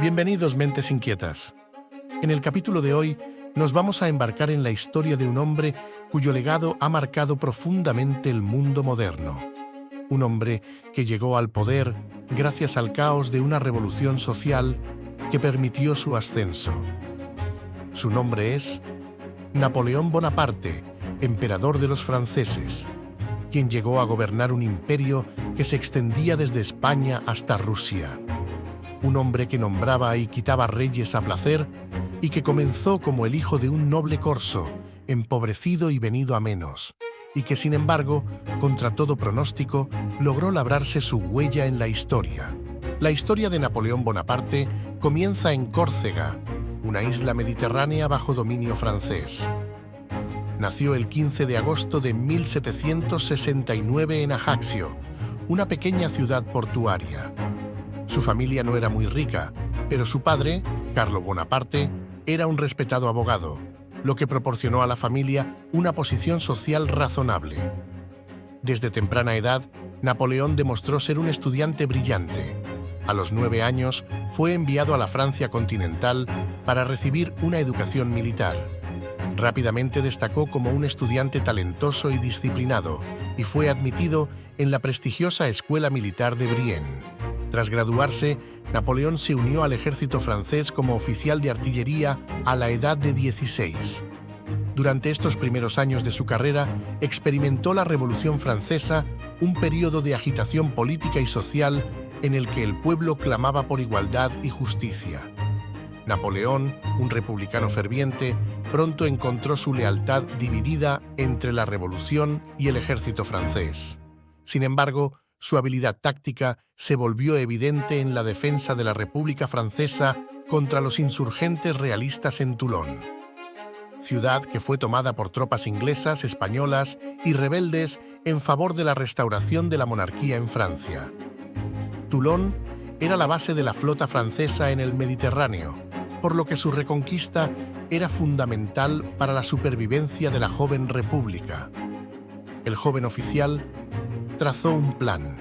Bienvenidos, mentes inquietas. En el capítulo de hoy nos vamos a embarcar en la historia de un hombre cuyo legado ha marcado profundamente el mundo moderno. Un hombre que llegó al poder gracias al caos de una revolución social que permitió su ascenso. Su nombre es Napoleón Bonaparte, emperador de los franceses, quien llegó a gobernar un imperio que se extendía desde España hasta Rusia. Un hombre que nombraba y quitaba reyes a placer y que comenzó como el hijo de un noble corso, empobrecido y venido a menos, y que, sin embargo, contra todo pronóstico, logró labrarse su huella en la historia. La historia de Napoleón Bonaparte comienza en Córcega, una isla mediterránea bajo dominio francés. Nació el 15 de agosto de 1769 en Ajaccio, una pequeña ciudad portuaria. Su familia no era muy rica, pero su padre, Carlo Bonaparte, era un respetado abogado, lo que proporcionó a la familia una posición social razonable. Desde temprana edad, Napoleón demostró ser un estudiante brillante. A los 9 años, fue enviado a la Francia continental para recibir una educación militar. Rápidamente destacó como un estudiante talentoso y disciplinado y fue admitido en la prestigiosa Escuela Militar de Brienne. Tras graduarse, Napoleón se unió al ejército francés como oficial de artillería a la edad de 16. Durante estos primeros años de su carrera, experimentó la Revolución Francesa, un periodo de agitación política y social en el que el pueblo clamaba por igualdad y justicia. Napoleón, un republicano ferviente, pronto encontró su lealtad dividida entre la revolución y el ejército francés. Sin embargo, su habilidad táctica se volvió evidente en la defensa de la República Francesa contra los insurgentes realistas en Toulon, ciudad que fue tomada por tropas inglesas, españolas y rebeldes en favor de la restauración de la monarquía en Francia. Toulon era la base de la flota francesa en el Mediterráneo, por lo que su reconquista era fundamental para la supervivencia de la joven república. El joven oficial trazó un plan.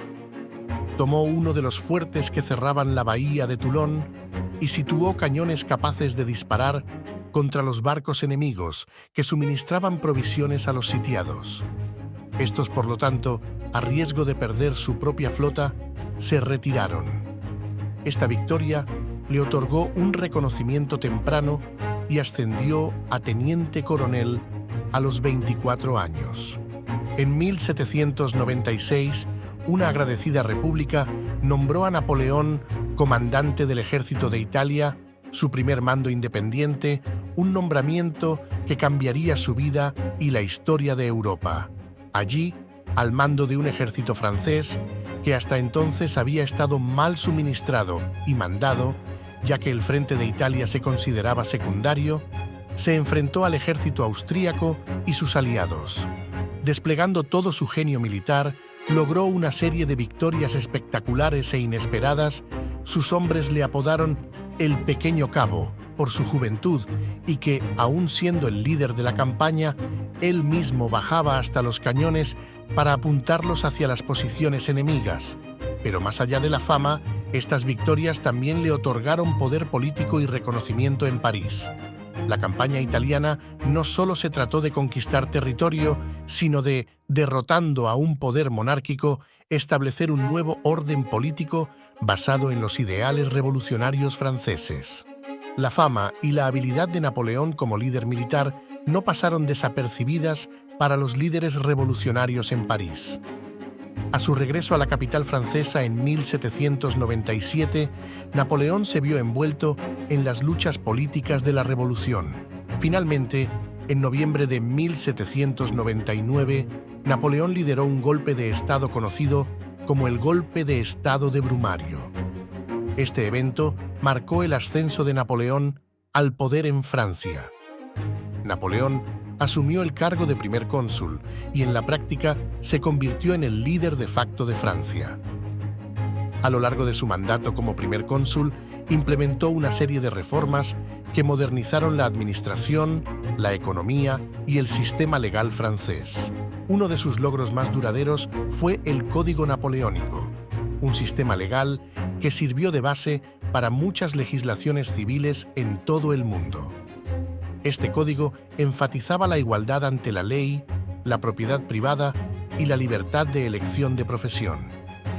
Tomó uno de los fuertes que cerraban la bahía de Toulon y situó cañones capaces de disparar contra los barcos enemigos que suministraban provisiones a los sitiados. Estos, por lo tanto, a riesgo de perder su propia flota, se retiraron. Esta victoria le otorgó un reconocimiento temprano y ascendió a teniente coronel a los 24 años. En 1796, una agradecida república nombró a Napoleón comandante del ejército de Italia, su primer mando independiente, un nombramiento que cambiaría su vida y la historia de Europa. Allí, al mando de un ejército francés que hasta entonces había estado mal suministrado y mandado, ya que el frente de Italia se consideraba secundario, se enfrentó al ejército austríaco y sus aliados. Desplegando todo su genio militar, logró una serie de victorias espectaculares e inesperadas. Sus hombres le apodaron el Pequeño Cabo por su juventud y que, aun siendo el líder de la campaña, él mismo bajaba hasta los cañones para apuntarlos hacia las posiciones enemigas. Pero más allá de la fama, estas victorias también le otorgaron poder político y reconocimiento en París. La campaña italiana no solo se trató de conquistar territorio, sino de, derrotando a un poder monárquico, establecer un nuevo orden político basado en los ideales revolucionarios franceses. La fama y la habilidad de Napoleón como líder militar no pasaron desapercibidas para los líderes revolucionarios en París. A su regreso a la capital francesa en 1797, Napoleón se vio envuelto en las luchas políticas de la Revolución. Finalmente, en noviembre de 1799, Napoleón lideró un golpe de Estado conocido como el Golpe de Estado de Brumario. Este evento marcó el ascenso de Napoleón al poder en Francia. Napoleón asumió el cargo de primer cónsul y en la práctica se convirtió en el líder de facto de Francia. A lo largo de su mandato como primer cónsul, implementó una serie de reformas que modernizaron la administración, la economía y el sistema legal francés. Uno de sus logros más duraderos fue el Código Napoleónico, un sistema legal que sirvió de base para muchas legislaciones civiles en todo el mundo. Este código enfatizaba la igualdad ante la ley, la propiedad privada y la libertad de elección de profesión.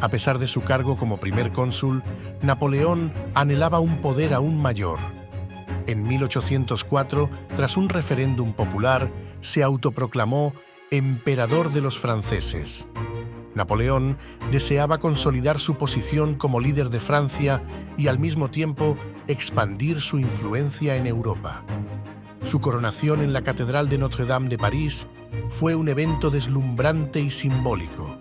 A pesar de su cargo como primer cónsul, Napoleón anhelaba un poder aún mayor. En 1804, tras un referéndum popular, se autoproclamó emperador de los franceses. Napoleón deseaba consolidar su posición como líder de Francia y al mismo tiempo expandir su influencia en Europa. Su coronación en la Catedral de Notre-Dame de París fue un evento deslumbrante y simbólico.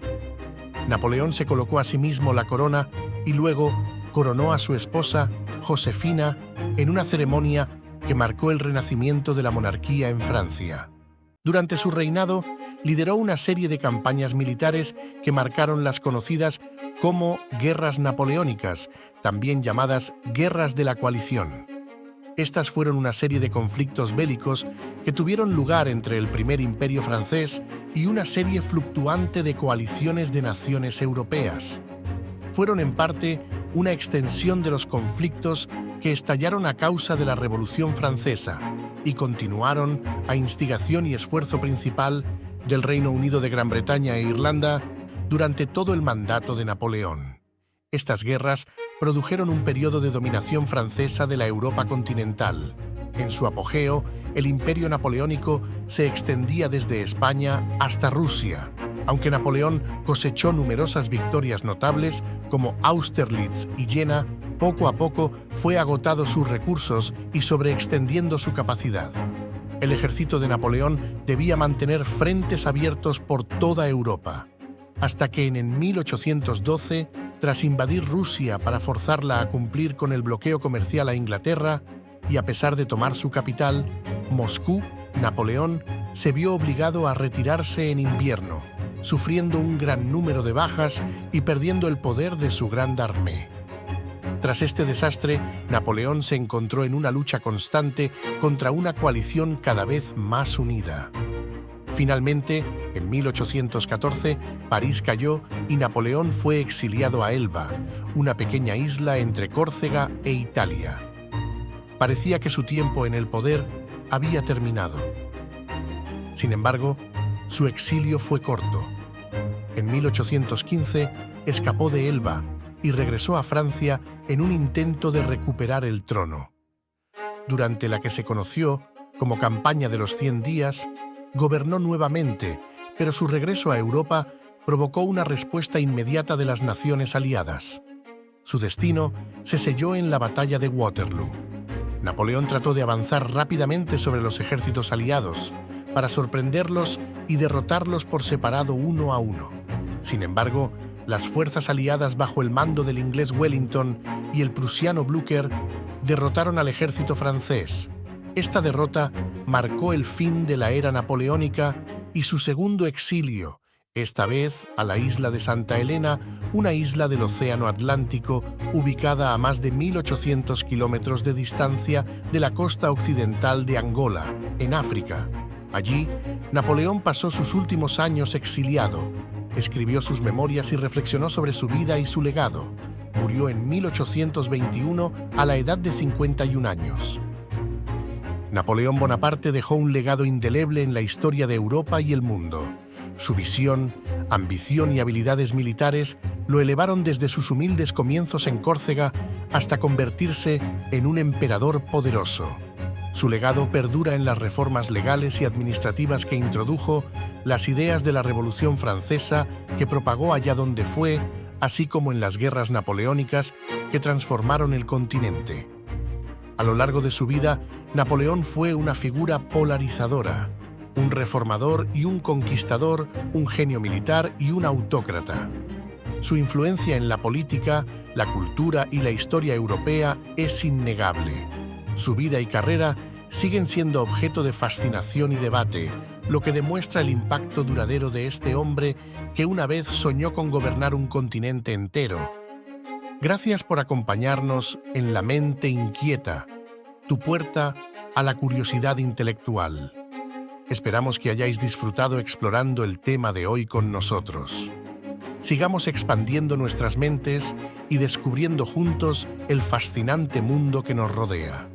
Napoleón se colocó a sí mismo la corona y luego coronó a su esposa, Josefina, en una ceremonia que marcó el renacimiento de la monarquía en Francia. Durante su reinado, lideró una serie de campañas militares que marcaron las conocidas como Guerras Napoleónicas, también llamadas Guerras de la Coalición. Estas fueron una serie de conflictos bélicos que tuvieron lugar entre el Primer Imperio francés y una serie fluctuante de coaliciones de naciones europeas. Fueron en parte una extensión de los conflictos que estallaron a causa de la Revolución Francesa y continuaron a instigación y esfuerzo principal del Reino Unido de Gran Bretaña e Irlanda durante todo el mandato de Napoleón. Estas guerras produjeron un periodo de dominación francesa de la Europa continental. En su apogeo, el imperio napoleónico se extendía desde España hasta Rusia, aunque Napoleón cosechó numerosas victorias notables como Austerlitz y Jena. Poco a poco fue agotado sus recursos y sobreextendiendo su capacidad. El ejército de Napoleón debía mantener frentes abiertos por toda Europa, hasta que en 1812, tras invadir Rusia para forzarla a cumplir con el bloqueo comercial a Inglaterra, y a pesar de tomar su capital, Moscú, Napoleón se vio obligado a retirarse en invierno, sufriendo un gran número de bajas y perdiendo el poder de su Grande Armée. Tras este desastre, Napoleón se encontró en una lucha constante contra una coalición cada vez más unida. Finalmente, en 1814, París cayó y Napoleón fue exiliado a Elba, una pequeña isla entre Córcega e Italia. Parecía que su tiempo en el poder había terminado. Sin embargo, su exilio fue corto. En 1815 escapó de Elba y regresó a Francia en un intento de recuperar el trono. Durante la que se conoció como Campaña de los 100 días, gobernó nuevamente, pero su regreso a Europa provocó una respuesta inmediata de las naciones aliadas. Su destino se selló en la batalla de Waterloo. Napoleón trató de avanzar rápidamente sobre los ejércitos aliados para sorprenderlos y derrotarlos por separado uno a uno. Sin embargo, las fuerzas aliadas bajo el mando del inglés Wellington y el prusiano Blücher derrotaron al ejército francés. Esta derrota marcó el fin de la era napoleónica y su segundo exilio, esta vez a la isla de Santa Helena, una isla del Océano Atlántico ubicada a más de 1.800 kilómetros de distancia de la costa occidental de Angola, en África. Allí, Napoleón pasó sus últimos años exiliado, escribió sus memorias y reflexionó sobre su vida y su legado. Murió en 1821 a la edad de 51 años. Napoleón Bonaparte dejó un legado indeleble en la historia de Europa y el mundo. Su visión, ambición y habilidades militares lo elevaron desde sus humildes comienzos en Córcega hasta convertirse en un emperador poderoso. Su legado perdura en las reformas legales y administrativas que introdujo, las ideas de la Revolución Francesa que propagó allá donde fue, así como en las guerras napoleónicas que transformaron el continente. A lo largo de su vida, Napoleón fue una figura polarizadora, un reformador y un conquistador, un genio militar y un autócrata. Su influencia en la política, la cultura y la historia europea es innegable. Su vida y carrera siguen siendo objeto de fascinación y debate, lo que demuestra el impacto duradero de este hombre que una vez soñó con gobernar un continente entero. Gracias por acompañarnos en La Mente Inquieta, tu puerta a la curiosidad intelectual. Esperamos que hayáis disfrutado explorando el tema de hoy con nosotros. sigamos expandiendo nuestras mentes y descubriendo juntos el fascinante mundo que nos rodea.